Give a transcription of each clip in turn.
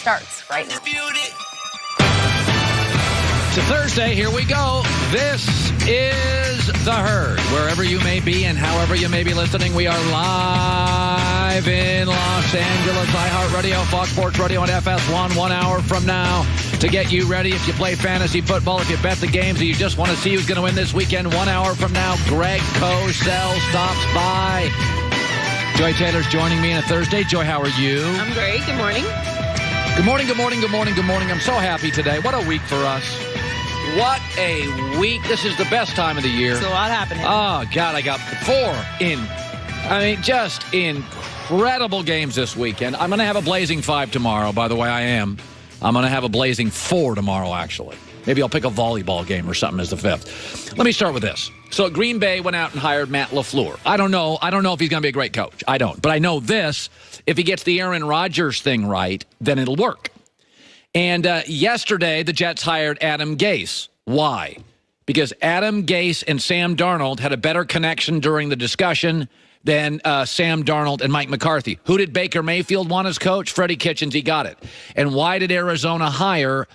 starts right now. It's a Thursday. Here we go. This is The Herd. Wherever you may be and however you may be listening, we are live in Los Angeles. iHeartRadio, Fox Sports Radio, and FS1 1 hour from now to get you ready. If you play fantasy football, if you bet the games, or you just want to see who's going to win this weekend, 1 hour from now, Greg Cosell stops by. Joy Taylor's joining me on a Thursday. Joy, how are you? I'm great. Good morning. Good morning, good morning, good morning, good morning. I'm so happy today. What a week for us. What a week. This is the best time of the year. There's a lot happening. Oh, God, I got just incredible games this weekend. I'm going to have a blazing 5 tomorrow, by the way, I am. I'm going to have a blazing 4 tomorrow, actually. Maybe I'll pick a volleyball game or something as the 5th. Let me start with this. So Green Bay went out and hired Matt LaFleur. I don't know if he's going to be a great coach. I don't. But I know this. If he gets the Aaron Rodgers thing right, then it'll work. And yesterday, the Jets hired Adam Gase. Why? Because Adam Gase and Sam Darnold had a better connection during the discussion than Sam Darnold and Mike McCarthy. Who did Baker Mayfield want as coach? Freddie Kitchens. He got it. And why did Arizona hire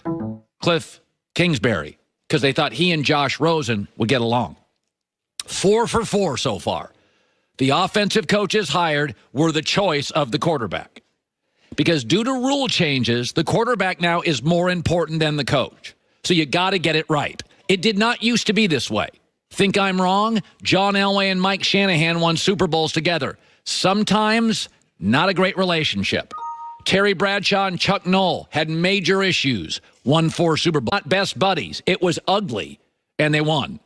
Cliff Kingsbury? Because they thought he and Josh Rosen would get along. 4 for 4 so far. The offensive coaches hired were the choice of the quarterback. Because due to rule changes, the quarterback now is more important than the coach. So you got to get it right. It did not used to be this way. Think I'm wrong? John Elway and Mike Shanahan won Super Bowls together. Sometimes not a great relationship. Terry Bradshaw and Chuck Noll had major issues. Won 4 Super Bowls. Not best buddies. It was ugly, and they won.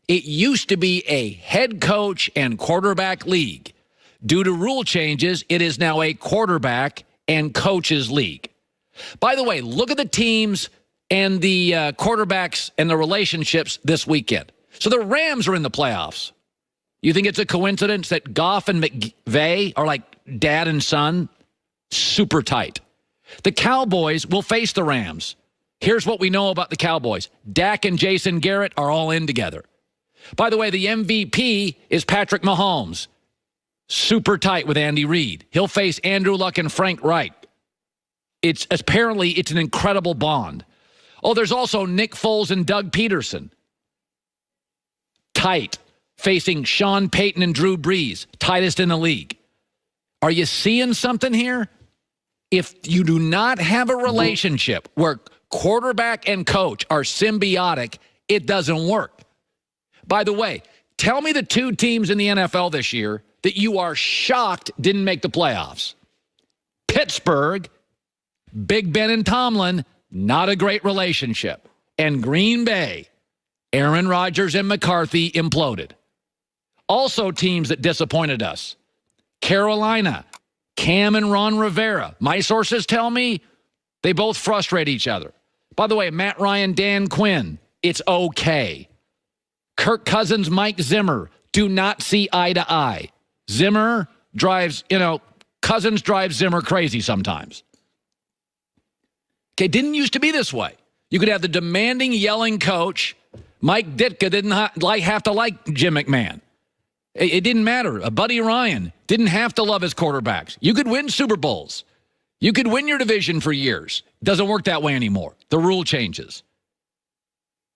It used to be a head coach and quarterback league. Due to rule changes, it is now a quarterback and coaches league. By the way, look at the teams and the quarterbacks and the relationships this weekend. So the Rams are in the playoffs. You think it's a coincidence that Goff and McVay are like dad and son? Super tight. The Cowboys will face the Rams. Here's what we know about the Cowboys. Dak and Jason Garrett are all in together. By the way, the MVP is Patrick Mahomes. Super tight with Andy Reid. He'll face Andrew Luck and Frank Reich. It's an incredible bond. Oh, there's also Nick Foles and Doug Peterson. Tight. Facing Sean Payton and Drew Brees. Tightest in the league. Are you seeing something here? If you do not have a relationship where quarterback and coach are symbiotic, it doesn't work. By the way, tell me the 2 teams in the NFL this year that you are shocked didn't make the playoffs. Pittsburgh, Big Ben and Tomlin, not a great relationship. And Green Bay, Aaron Rodgers and McCarthy imploded. Also teams that disappointed us. Carolina, Cam and Ron Rivera. My sources tell me they both frustrate each other. By the way, Matt Ryan, Dan Quinn, it's okay. Kirk Cousins, Mike Zimmer, do not see eye to eye. Zimmer drives, Cousins drives Zimmer crazy sometimes. Okay, didn't used to be this way. You could have the demanding, yelling coach. Mike Ditka didn't have to like Jim McMahon. It didn't matter. Buddy Ryan didn't have to love his quarterbacks. You could win Super Bowls. You could win your division for years. It doesn't work that way anymore. The rule changes.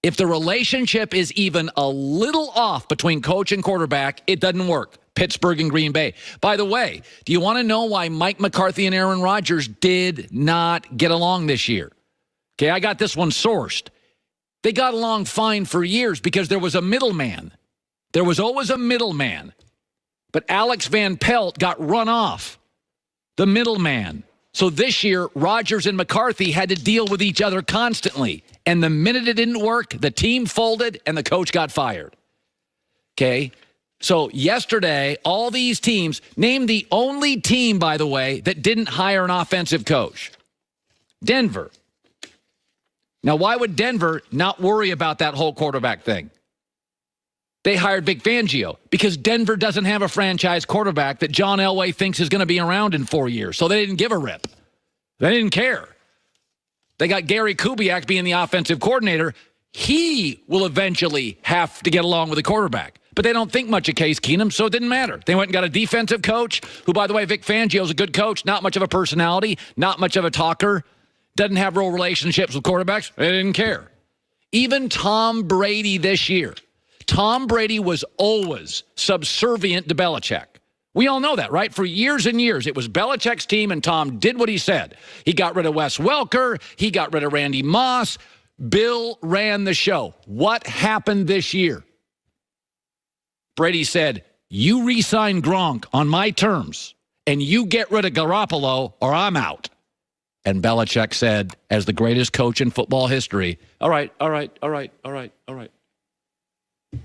If the relationship is even a little off between coach and quarterback, it doesn't work. Pittsburgh and Green Bay. By the way, do you want to know why Mike McCarthy and Aaron Rodgers did not get along this year? Okay, I got this one sourced. They got along fine for years because there was a middleman. There was always a middleman. But Alex Van Pelt got run off. The middleman. So this year, Rodgers and McCarthy had to deal with each other constantly. And the minute it didn't work, the team folded and the coach got fired. Okay? So yesterday, all these teams, name the only team, by the way, that didn't hire an offensive coach. Denver. Now, why would Denver not worry about that whole quarterback thing? They hired Vic Fangio because Denver doesn't have a franchise quarterback that John Elway thinks is going to be around in 4 years. So they didn't give a rip. They didn't care. They got Gary Kubiak being the offensive coordinator. He will eventually have to get along with the quarterback. But they don't think much of Case Keenum, so it didn't matter. They went and got a defensive coach who, by the way, Vic Fangio's a good coach, not much of a personality, not much of a talker, doesn't have real relationships with quarterbacks. They didn't care. Even Tom Brady this year. Tom Brady was always subservient to Belichick. We all know that, right? For years and years, it was Belichick's team, and Tom did what he said. He got rid of Wes Welker. He got rid of Randy Moss. Bill ran the show. What happened this year? Brady said, you re-sign Gronk on my terms, and you get rid of Garoppolo, or I'm out. And Belichick said, as the greatest coach in football history, all right.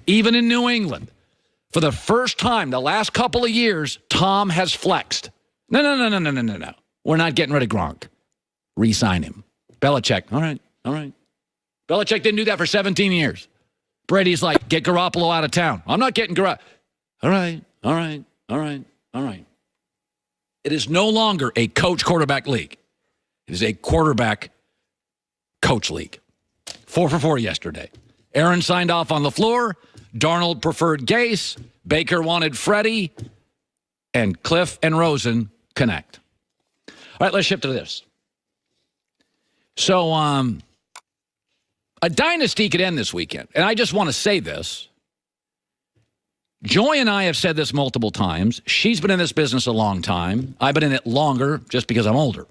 Even in New England, for the first time the last couple of years, Tom has flexed. No. We're not getting rid of Gronk. Re-sign him. Belichick, all right. Belichick didn't do that for 17 years. Brady's like, get Garoppolo out of town. I'm not getting Garoppolo. All right. It is no longer a coach-quarterback league. It is a quarterback-coach league. 4 for 4 yesterday. Aaron signed off on LaFleur. Darnold preferred Gase. Baker wanted Freddie. And Cliff and Rosen connect. All right, let's shift to this. So, a dynasty could end this weekend. And I just want to say this. Joy and I have said this multiple times. She's been in this business a long time. I've been in it longer just because I'm older.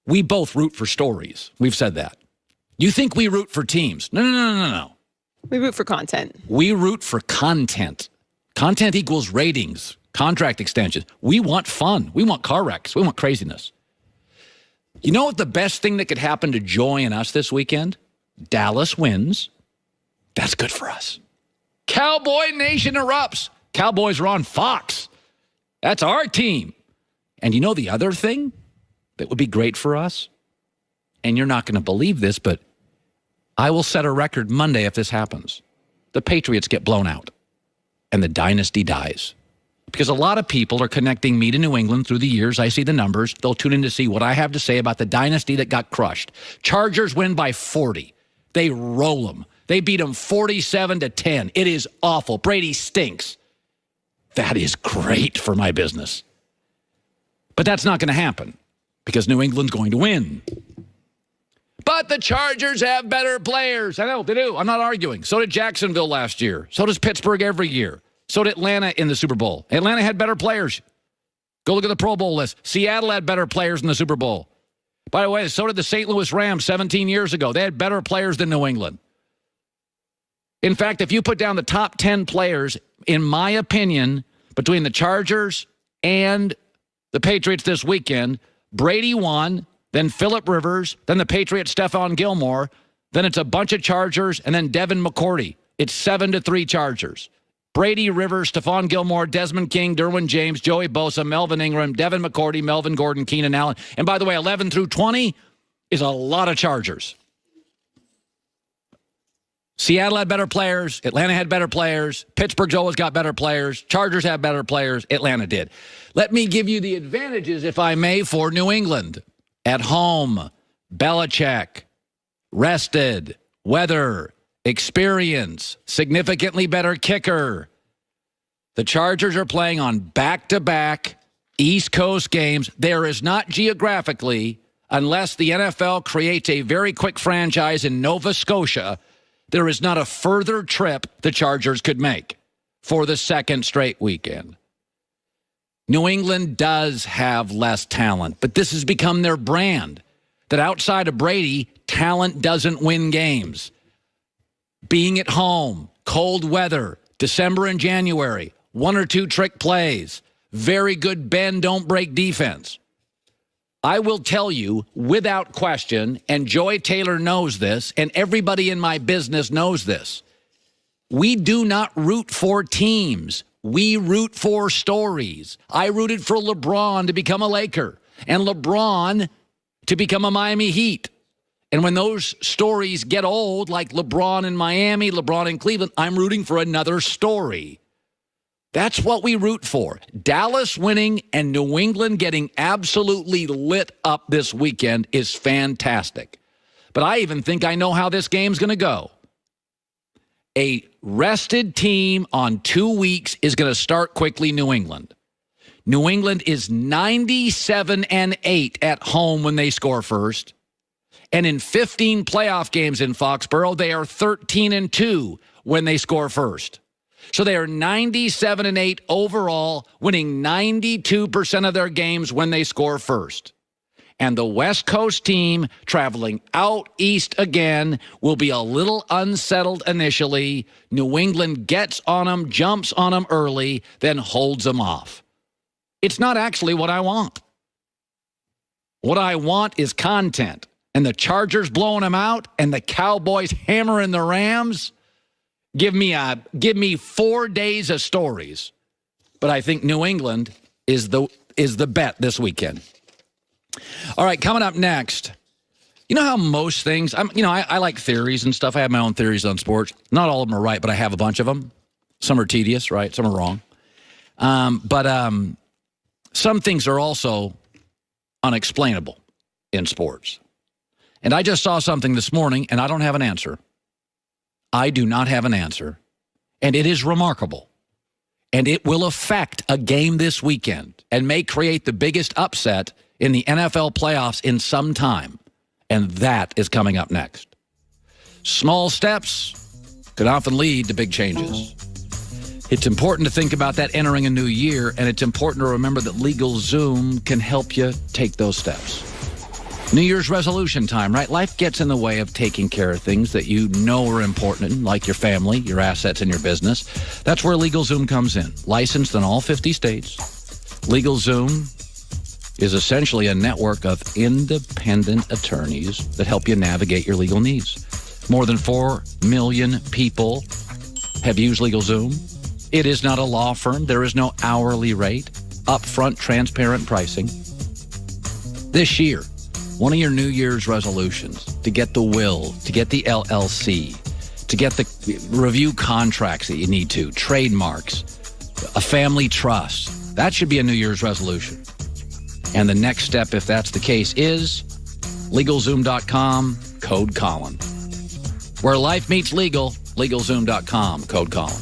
We both root for stories. We've said that. You think we root for teams? No. We root for content. We root for content. Content equals ratings, contract extensions. We want fun. We want car wrecks. We want craziness. You know what the best thing that could happen to Joy and us this weekend? Dallas wins. That's good for us. Cowboy Nation erupts. Cowboys are on Fox. That's our team. And you know the other thing that would be great for us? And you're not going to believe this, but I will set a record Monday if this happens. The Patriots get blown out and the dynasty dies. Because a lot of people are connecting me to New England through the years. I see the numbers. They'll tune in to see what I have to say about the dynasty that got crushed. Chargers win by 40. They roll them. They beat them 47-10. It is awful. Brady stinks. That is great for my business. But that's not going to happen because New England's going to win. But the Chargers have better players. I know, they do. I'm not arguing. So did Jacksonville last year. So does Pittsburgh every year. So did Atlanta in the Super Bowl. Atlanta had better players. Go look at the Pro Bowl list. Seattle had better players in the Super Bowl. By the way, so did the St. Louis Rams 17 years ago. They had better players than New England. In fact, if you put down the top 10 players, in my opinion, between the Chargers and the Patriots this weekend, Brady won, then Phillip Rivers, then the Patriots' Stephon Gilmore, then it's a bunch of Chargers, and then Devin McCourty. It's 7-3 Chargers. Brady, Rivers, Stephon Gilmore, Desmond King, Derwin James, Joey Bosa, Melvin Ingram, Devin McCourty, Melvin Gordon, Keenan Allen. And by the way, 11 through 20 is a lot of Chargers. Seattle had better players. Atlanta had better players. Pittsburgh's always got better players. Chargers have better players. Atlanta did. Let me give you the advantages, if I may, for New England. At home, Belichick, rested, weather, experience, significantly better kicker. The Chargers are playing on back-to-back East Coast games. There is not geographically, unless the NFL creates a very quick franchise in Nova Scotia, there is not a further trip the Chargers could make for the second straight weekend. New England does have less talent, but this has become their brand, that outside of Brady, talent doesn't win games. Being at home, cold weather, December and January, 1 or 2 trick plays, very good bend, don't break defense. I will tell you without question, and Joy Taylor knows this, and everybody in my business knows this, we do not root for teams. We root for stories. I rooted for LeBron to become a Laker and LeBron to become a Miami Heat. And when those stories get old, like LeBron in Miami, LeBron in Cleveland, I'm rooting for another story. That's what we root for. Dallas winning and New England getting absolutely lit up this weekend is fantastic. But I even think I know how this game's going to go. A rested team on 2 weeks is going to start quickly New England. New England is 97-8 at home when they score first. And in 15 playoff games in Foxborough, they are 13-2 when they score first. So they are 97-8 overall, winning 92% of their games when they score first. And the West Coast team traveling out east again will be a little unsettled initially. New England gets on them, jumps on them early, then holds them off. It's not actually what I want. What I want is content. And the Chargers blowing them out and the Cowboys hammering the Rams. Give me 4 days of stories. But I think New England is the bet this weekend. All right, coming up next. You know how most things, I like theories and stuff. I have my own theories on sports. Not all of them are right, but I have a bunch of them. Some are tedious, right? Some are wrong. But some things are also unexplainable in sports. And I just saw something this morning, and I don't have an answer. I do not have an answer. And it is remarkable. And it will affect a game this weekend and may create the biggest upset in the NFL playoffs in some time. And that is coming up next. Small steps could often lead to big changes. It's important to think about that entering a new year, and it's important to remember that LegalZoom can help you take those steps. New Year's resolution time, right? Life gets in the way of taking care of things that you know are important, like your family, your assets, and your business. That's where LegalZoom comes in. Licensed in all 50 states, LegalZoom is essentially a network of independent attorneys that help you navigate your legal needs. More than 4 million people have used LegalZoom. It is not a law firm. There is no hourly rate, upfront, transparent pricing. This year, one of your New Year's resolutions, to get the will, to get the LLC, to get the review contracts that you need to, trademarks, a family trust. That should be a New Year's resolution. And the next step, if that's the case, is LegalZoom.com, code Colin. Where life meets legal, LegalZoom.com, code Colin.